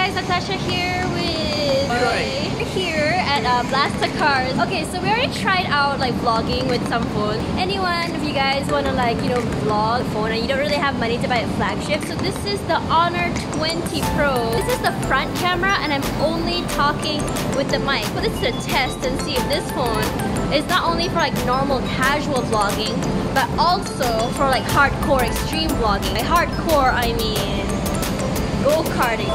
guys, Natasha here with here at Blaster Cars. Okay, so we already tried out like vlogging with some phone. Anyone if you guys want to like, you know, vlog phone and you don't really have money to buy a flagship, so this is the Honor 20 Pro. This is the front camera and I'm only talking with the mic. But this is a test and see if this phone is not only for like normal casual vlogging, but also for like hardcore extreme vlogging. By hardcore I mean go-karting.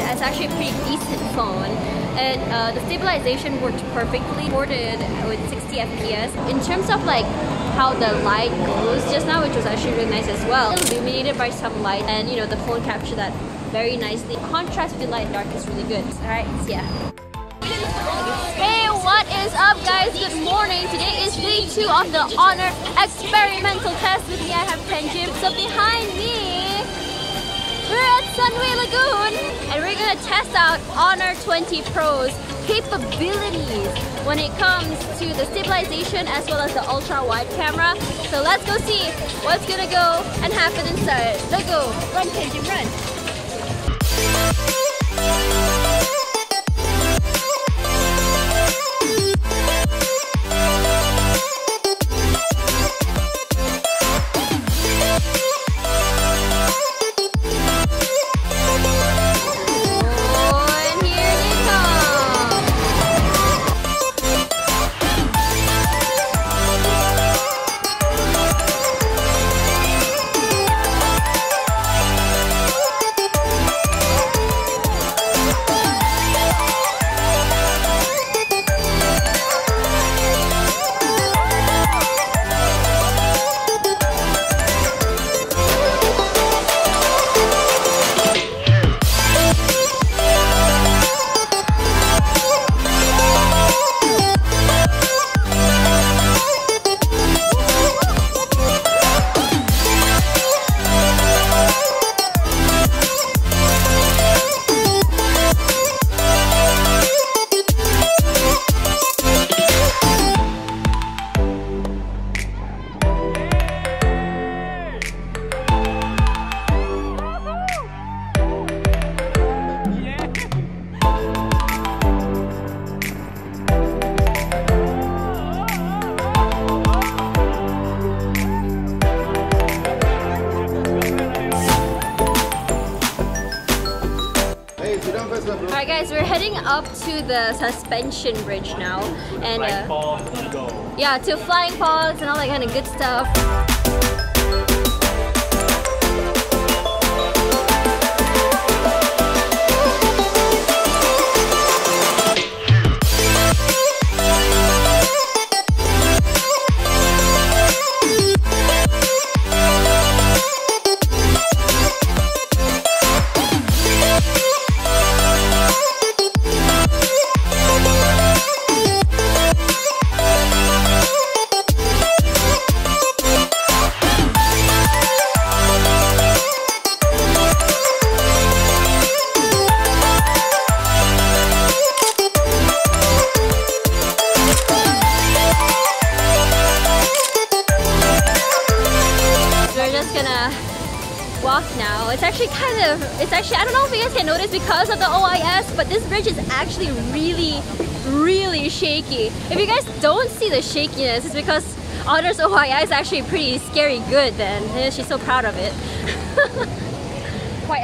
It's actually a pretty decent phone, and the stabilization worked perfectly, recorded with 60 FPS. In terms of like how the light goes just now, which was actually really nice as well, illuminated by some light, and you know the phone captured that very nicely. Contrast between light and dark is really good. Alright, yeah. Hey, what is up guys? Good morning. Today is day 2 of the Honor experimental test. With me I have Tenjim. So behind me we're at Sunway Lagoon and we're gonna test out Honor 20 Pro's capabilities when it comes to the stabilization as well as the ultra wide camera. So let's go see what's gonna go and happen inside. Let's go. Run, Kenji, run. Alright guys, we're heading up to the suspension bridge now, and yeah, to flying pods and all that kind of good stuff. Walk now. It's actually I don't know if you guys can notice because of the OIS, but this bridge is actually really shaky. If you guys don't see the shakiness, it's because Honor's OIS is actually pretty scary good then. She's so proud of it. Quite.